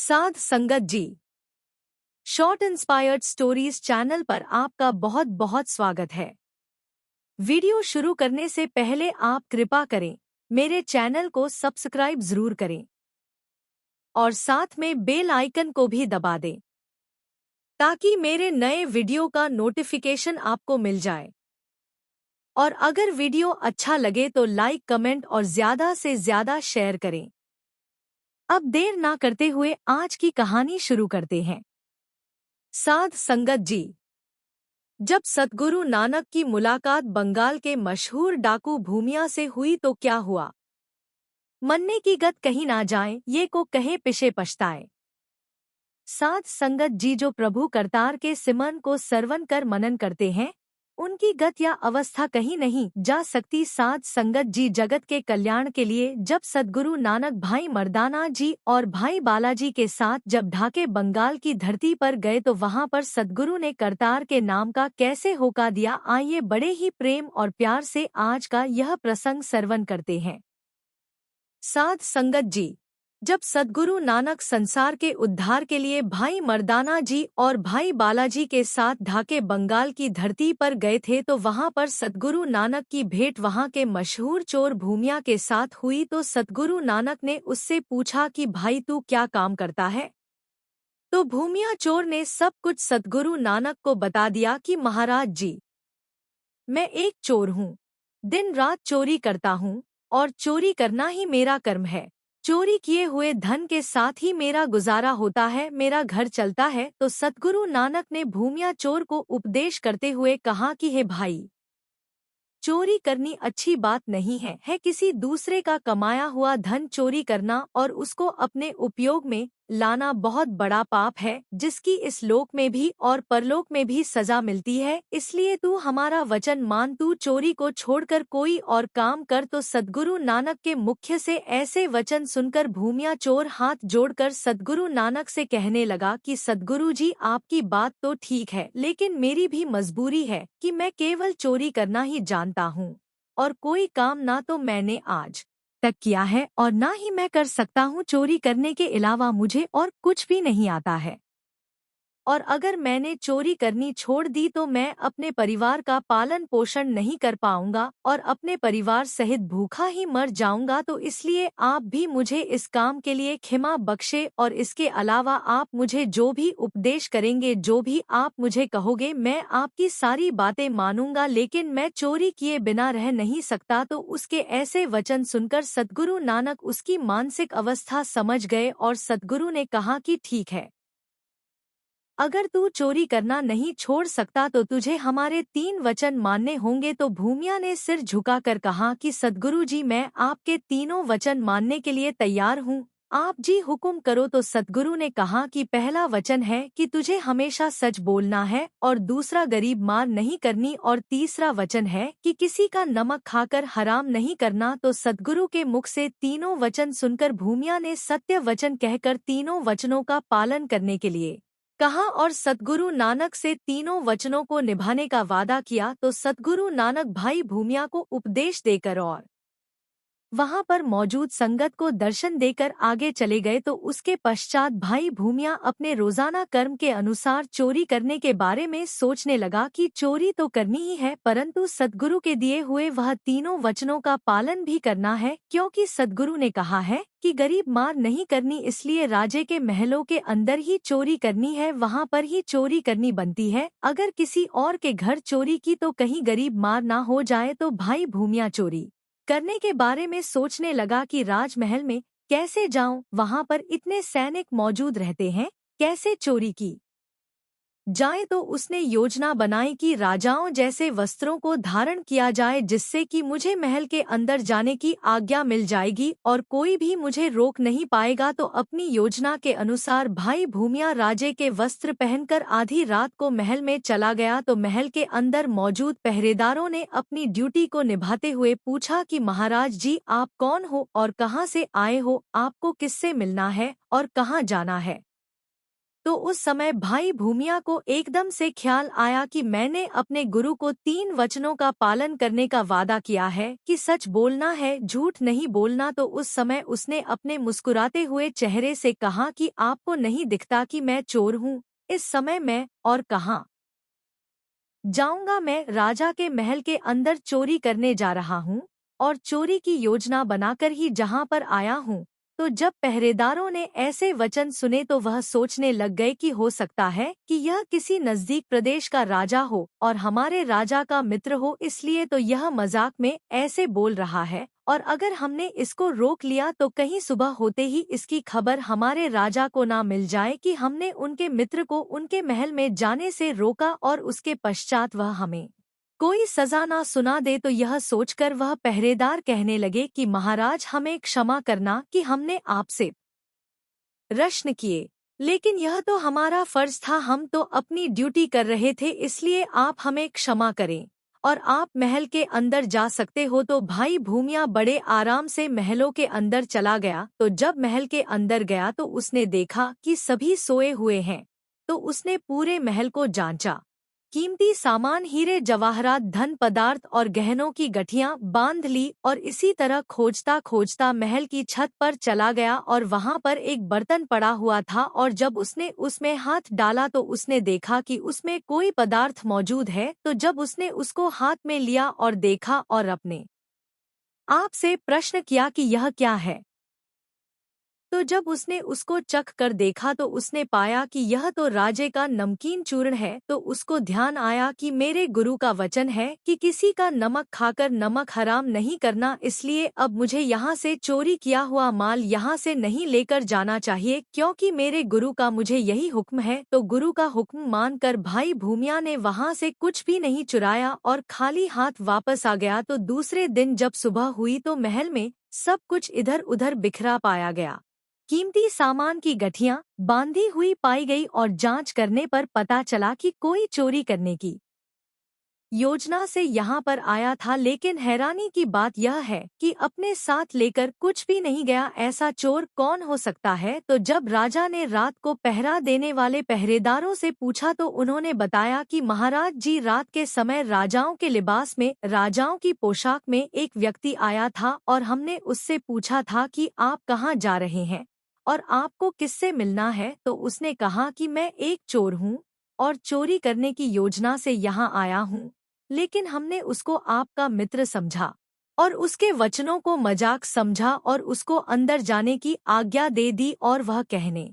साध संगत जी, short inspired stories channel पर आपका बहुत बहुत स्वागत है। वीडियो शुरू करने से पहले आप कृपा करें मेरे चैनल को सब्सक्राइब जरूर करें और साथ में बेल आइकन को भी दबा दें ताकि मेरे नए वीडियो का नोटिफिकेशन आपको मिल जाए। और अगर वीडियो अच्छा लगे तो लाइक, कमेंट और ज्यादा से ज्यादा शेयर करें। अब देर ना करते हुए आज की कहानी शुरू करते हैं। साध संगत जी, जब सतगुरु नानक की मुलाकात बंगाल के मशहूर डाकू भूमिया से हुई तो क्या हुआ। मन्ने की गत कहीं ना जाए, ये को कहे पिछे पछताए। साध संगत जी जो प्रभु करतार के सिमरन को सरवन कर मनन करते हैं, उनकी गत या अवस्था कहीं नहीं जा सकती। साध संगत जी जगत के कल्याण के लिए जब सद्गुरु नानक भाई मर्दाना जी और भाई बालाजी के साथ जब ढाके बंगाल की धरती पर गए तो वहां पर सद्गुरु ने करतार के नाम का कैसे होका दिया। आइए बड़े ही प्रेम और प्यार से आज का यह प्रसंग सरवन करते हैं। साध संगत जी, जब सद्गुरु नानक संसार के उद्धार के लिए भाई मर्दाना जी और भाई बालाजी के साथ ढाके बंगाल की धरती पर गए थे तो वहां पर सद्गुरु नानक की भेंट वहां के मशहूर चोर भूमिया के साथ हुई। तो सद्गुरु नानक ने उससे पूछा कि भाई तू क्या काम करता है। तो भूमिया चोर ने सब कुछ सद्गुरु नानक को बता दिया कि महाराज जी, मैं एक चोर हूँ, दिन रात चोरी करता हूँ और चोरी करना ही मेरा कर्म है। चोरी किए हुए धन के साथ ही मेरा गुजारा होता है, मेरा घर चलता है। तो सतगुरु नानक ने भूमिया चोर को उपदेश करते हुए कहा कि हे भाई, चोरी करनी अच्छी बात नहीं है किसी दूसरे का कमाया हुआ धन चोरी करना और उसको अपने उपयोग में लाना बहुत बड़ा पाप है, जिसकी इस लोक में भी और परलोक में भी सजा मिलती है। इसलिए तू हमारा वचन मान, तू चोरी को छोड़कर कोई और काम कर। तो सद्गुरु नानक के मुख से ऐसे वचन सुनकर भूमिया चोर हाथ जोड़कर सद्गुरु नानक से कहने लगा कि सद्गुरु जी, आपकी बात तो ठीक है, लेकिन मेरी भी मजबूरी है कि मैं केवल चोरी करना ही जानता हूँ और कोई काम ना तो मैंने आज तक किया है और ना ही मैं कर सकता हूँ। चोरी करने के अलावा मुझे और कुछ भी नहीं आता है और अगर मैंने चोरी करनी छोड़ दी तो मैं अपने परिवार का पालन पोषण नहीं कर पाऊंगा और अपने परिवार सहित भूखा ही मर जाऊंगा। तो इसलिए आप भी मुझे इस काम के लिए क्षमा बख्शे और इसके अलावा आप मुझे जो भी उपदेश करेंगे, जो भी आप मुझे कहोगे, मैं आपकी सारी बातें मानूंगा, लेकिन मैं चोरी किए बिना रह नहीं सकता। तो उसके ऐसे वचन सुनकर सद्गुरु नानक उसकी मानसिक अवस्था समझ गए और सद्गुरु ने कहा कि ठीक है, अगर तू चोरी करना नहीं छोड़ सकता तो तुझे हमारे 3 वचन मानने होंगे। तो भूमिया ने सिर झुकाकर कहा कि सद्गुरु जी, मैं आपके तीनों वचन मानने के लिए तैयार हूँ, आप जी हुक्म करो। तो सद्गुरु ने कहा कि पहला वचन है कि तुझे हमेशा सच बोलना है और दूसरा गरीब मार नहीं करनी और तीसरा वचन है कि किसी का नमक खाकर हराम नहीं करना। तो सद्गुरु के मुख से तीनों वचन सुनकर भूमिया ने सत्य वचन कहकर तीनों वचनों का पालन करने के लिए कहा और सतगुरु नानक से तीनों वचनों को निभाने का वादा किया। तो सतगुरु नानक भाई भूमिया को उपदेश देकर और वहां पर मौजूद संगत को दर्शन देकर आगे चले गए। तो उसके पश्चात भाई भूमिया अपने रोजाना कर्म के अनुसार चोरी करने के बारे में सोचने लगा कि चोरी तो करनी ही है, परंतु सद्गुरु के दिए हुए वह तीनों वचनों का पालन भी करना है, क्योंकि सद्गुरु ने कहा है कि गरीब मार नहीं करनी। इसलिए राजे के महलों के अंदर ही चोरी करनी है, वहां पर ही चोरी करनी बनती है। अगर किसी और के घर चोरी की तो कहीं गरीब मार ना हो जाए। तो भाई भूमिया चोरी करने के बारे में सोचने लगा कि राजमहल में कैसे जाऊं, वहां पर इतने सैनिक मौजूद रहते हैं, कैसे चोरी की जाए। तो उसने योजना बनाई कि राजाओं जैसे वस्त्रों को धारण किया जाए, जिससे कि मुझे महल के अंदर जाने की आज्ञा मिल जाएगी और कोई भी मुझे रोक नहीं पाएगा। तो अपनी योजना के अनुसार भाई भूमिया राजे के वस्त्र पहनकर आधी रात को महल में चला गया। तो महल के अंदर मौजूद पहरेदारों ने अपनी ड्यूटी को निभाते हुए पूछा कि महाराज जी, आप कौन हो और कहाँ से आए हो, आपको किससे मिलना है और कहाँ जाना है। तो उस समय भाई भूमिया को एकदम से ख्याल आया कि मैंने अपने गुरु को 3 वचनों का पालन करने का वादा किया है कि सच बोलना है, झूठ नहीं बोलना। तो उस समय उसने अपने मुस्कुराते हुए चेहरे से कहा कि आपको नहीं दिखता कि मैं चोर हूँ? इस समय मैं और कहाँ जाऊंगा? मैं राजा के महल के अंदर चोरी करने जा रहा हूँ और चोरी की योजना बनाकर ही जहाँ पर आया हूँ। तो जब पहरेदारों ने ऐसे वचन सुने तो वह सोचने लग गए कि हो सकता है कि यह किसी नजदीक प्रदेश का राजा हो और हमारे राजा का मित्र हो, इसलिए तो यह मजाक में ऐसे बोल रहा है। और अगर हमने इसको रोक लिया तो कहीं सुबह होते ही इसकी खबर हमारे राजा को ना मिल जाए कि हमने उनके मित्र को उनके महल में जाने से रोका और उसके पश्चात वह हमें कोई सजा ना सुना दे। तो यह सोचकर वह पहरेदार कहने लगे कि महाराज, हमें क्षमा करना कि हमने आपसे प्रश्न किए, लेकिन यह तो हमारा फर्ज था, हम तो अपनी ड्यूटी कर रहे थे, इसलिए आप हमें क्षमा करें और आप महल के अंदर जा सकते हो। तो भाई भूमिया बड़े आराम से महलों के अंदर चला गया। तो जब महल के अंदर गया तो उसने देखा कि सभी सोए हुए हैं। तो उसने पूरे महल को जांचा, कीमती सामान, हीरे जवाहरात, धन पदार्थ और गहनों की गठियां बांध ली और इसी तरह खोजता खोजता महल की छत पर चला गया और वहां पर एक बर्तन पड़ा हुआ था। और जब उसने उसमें हाथ डाला तो उसने देखा कि उसमें कोई पदार्थ मौजूद है। तो जब उसने उसको हाथ में लिया और देखा और अपने आप से प्रश्न किया कि यह क्या है, तो जब उसने उसको चख कर देखा तो उसने पाया कि यह तो राजे का नमकीन चूर्ण है। तो उसको ध्यान आया कि मेरे गुरु का वचन है कि किसी का नमक खाकर नमक हराम नहीं करना, इसलिए अब मुझे यहाँ से चोरी किया हुआ माल यहाँ से नहीं लेकर जाना चाहिए, क्योंकि मेरे गुरु का मुझे यही हुक्म है। तो गुरु का हुक्म मानकर भाई भूमिया ने वहाँ से कुछ भी नहीं चुराया और खाली हाथ वापस आ गया। तो दूसरे दिन जब सुबह हुई तो महल में सब कुछ इधर उधर बिखरा पाया गया, कीमती सामान की गठियां बांधी हुई पाई गई और जांच करने पर पता चला कि कोई चोरी करने की योजना से यहाँ पर आया था। लेकिन हैरानी की बात यह है कि अपने साथ लेकर कुछ भी नहीं गया। ऐसा चोर कौन हो सकता है? तो जब राजा ने रात को पहरा देने वाले पहरेदारों से पूछा तो उन्होंने बताया कि महाराज जी, रात के समय राजाओं के लिबास में, राजाओं की पोशाक में एक व्यक्ति आया था और हमने उससे पूछा था कि आप कहाँ जा रहे हैं और आपको किससे मिलना है। तो उसने कहा कि मैं एक चोर हूँ और चोरी करने की योजना से यहाँ आया हूँ। लेकिन हमने उसको आपका मित्र समझा और उसके वचनों को मजाक समझा और उसको अंदर जाने की आज्ञा दे दी और वह कहने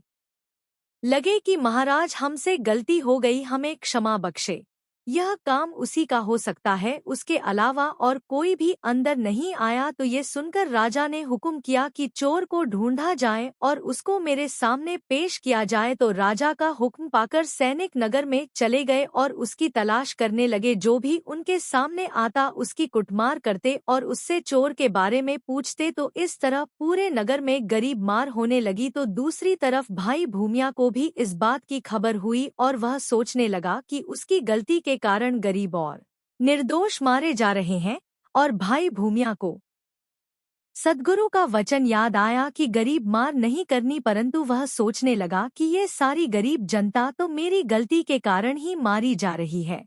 लगे कि महाराज, हमसे गलती हो गई, हमें क्षमा बख्शे। यह काम उसी का हो सकता है, उसके अलावा और कोई भी अंदर नहीं आया। तो ये सुनकर राजा ने हुक्म किया कि चोर को ढूंढा जाए और उसको मेरे सामने पेश किया जाए। तो राजा का हुक्म पाकर सैनिक नगर में चले गए और उसकी तलाश करने लगे। जो भी उनके सामने आता उसकी कुटमार करते और उससे चोर के बारे में पूछते। तो इस तरह पूरे नगर में गरीब मार होने लगी। तो दूसरी तरफ भाई भूमिया को भी इस बात की खबर हुई और वह सोचने लगा कि उसकी गलती के कारण गरीब और निर्दोष मारे जा रहे हैं। और भाई भूमिया को सद्गुरु का वचन याद आया कि गरीब मार नहीं करनी, परंतु वह सोचने लगा कि ये सारी गरीब जनता तो मेरी गलती के कारण ही मारी जा रही है।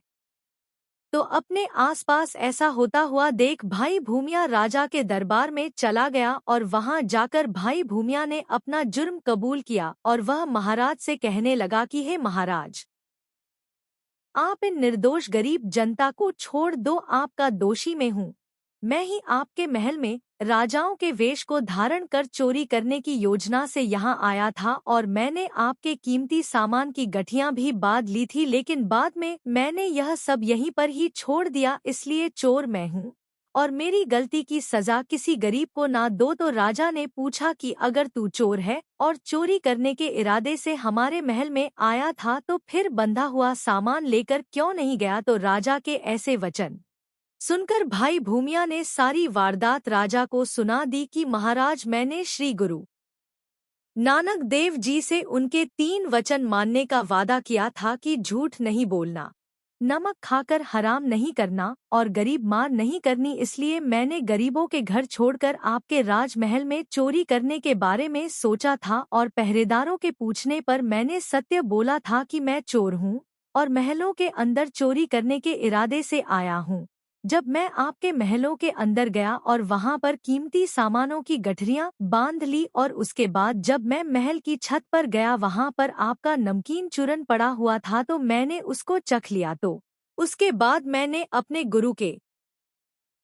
तो अपने आसपास ऐसा होता हुआ देख भाई भूमिया राजा के दरबार में चला गया और वहां जाकर भाई भूमिया ने अपना जुर्म कबूल किया और वह महाराज से कहने लगा कि हे महाराज, आप इन निर्दोष गरीब जनता को छोड़ दो, आपका दोषी मैं हूँ। मैं ही आपके महल में राजाओं के वेश को धारण कर चोरी करने की योजना से यहाँ आया था और मैंने आपके कीमती सामान की गठियां भी बांध ली थी, लेकिन बाद में मैंने यह सब यहीं पर ही छोड़ दिया, इसलिए चोर मैं हूँ और मेरी गलती की सजा किसी गरीब को ना दो। तो राजा ने पूछा कि अगर तू चोर है और चोरी करने के इरादे से हमारे महल में आया था तो फिर बंधा हुआ सामान लेकर क्यों नहीं गया? तो राजा के ऐसे वचन सुनकर भाई भूमिया ने सारी वारदात राजा को सुना दी कि महाराज, मैंने श्री गुरु नानक देव जी से उनके 3 वचन मानने का वादा किया था कि झूठ नहीं बोलना, नमक खाकर हराम नहीं करना और गरीब मार नहीं करनी, इसलिए मैंने गरीबों के घर छोड़कर आपके राजमहल में चोरी करने के बारे में सोचा था और पहरेदारों के पूछने पर मैंने सत्य बोला था कि मैं चोर हूँ और महलों के अंदर चोरी करने के इरादे से आया हूँ। जब मैं आपके महलों के अंदर गया और वहां पर कीमती सामानों की गठरियां बांध ली और उसके बाद जब मैं महल की छत पर गया वहां पर आपका नमकीन चूरन पड़ा हुआ था तो मैंने उसको चख लिया, तो उसके बाद मैंने अपने गुरु के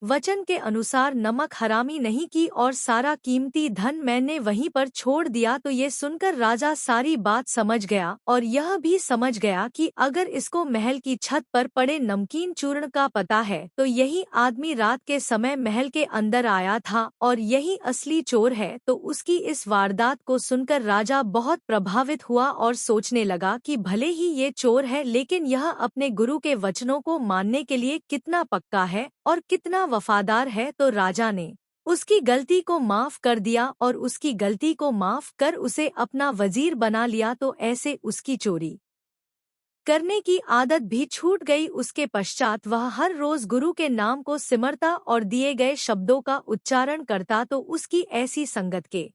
वचन के अनुसार नमक हरामी नहीं की और सारा कीमती धन मैंने वहीं पर छोड़ दिया। तो ये सुनकर राजा सारी बात समझ गया और यह भी समझ गया कि अगर इसको महल की छत पर पड़े नमकीन चूर्ण का पता है तो यही आदमी रात के समय महल के अंदर आया था और यही असली चोर है। तो उसकी इस वारदात को सुनकर राजा बहुत प्रभावित हुआ और सोचने लगा कि भले ही ये चोर है लेकिन यह अपने गुरु के वचनों को मानने के लिए कितना पक्का है और कितना वफादार है। तो राजा ने उसकी गलती को माफ कर दिया और उसकी गलती को माफ कर उसे अपना वजीर बना लिया। तो ऐसे उसकी चोरी करने की आदत भी छूट गई। उसके पश्चात वह हर रोज गुरु के नाम को सिमरता और दिए गए शब्दों का उच्चारण करता। तो उसकी ऐसी संगत के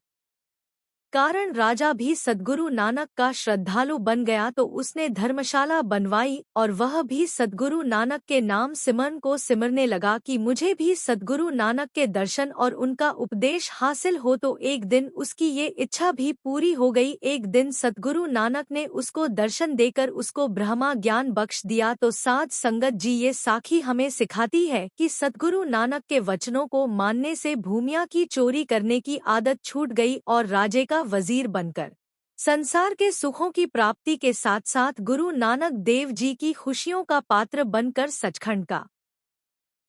कारण राजा भी सद्गुरु नानक का श्रद्धालु बन गया। तो उसने धर्मशाला बनवाई और वह भी सद्गुरु नानक के नाम सिमरन को सिमरने लगा कि मुझे भी सद्गुरु नानक के दर्शन और उनका उपदेश हासिल हो। तो एक दिन उसकी ये इच्छा भी पूरी हो गई। एक दिन सद्गुरु नानक ने उसको दर्शन देकर उसको ब्रह्मा ज्ञान बख्श दिया। तो साध संगत जी, ये साखी हमें सिखाती है कि सद्गुरु नानक के वचनों को मानने से भूमिया की चोरी करने की आदत छूट गई और राजे का वजीर बनकर संसार के सुखों की प्राप्ति के साथ साथ गुरु नानक देव जी की खुशियों का पात्र बनकर सचखंड का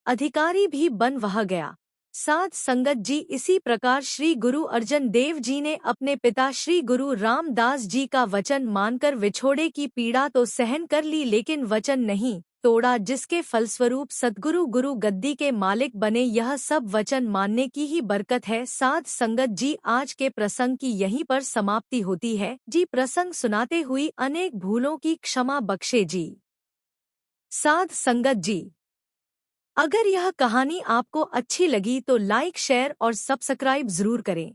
अधिकारी भी बन वह गया। साध संगत जी, इसी प्रकार श्री गुरु अर्जन देव जी ने अपने पिता श्री गुरु रामदास जी का वचन मानकर विछोड़े की पीड़ा तो सहन कर ली लेकिन वचन नहीं तोड़ा, जिसके फलस्वरूप सद्गुरु गुरु गद्दी के मालिक बने। यह सब वचन मानने की ही बरकत है। साध संगत जी, आज के प्रसंग की यहीं पर समाप्ति होती है जी। प्रसंग सुनाते हुई अनेक भूलों की क्षमा बख्शे जी। साध संगत जी, अगर यह कहानी आपको अच्छी लगी तो लाइक शेयर और सब्सक्राइब जरूर करें।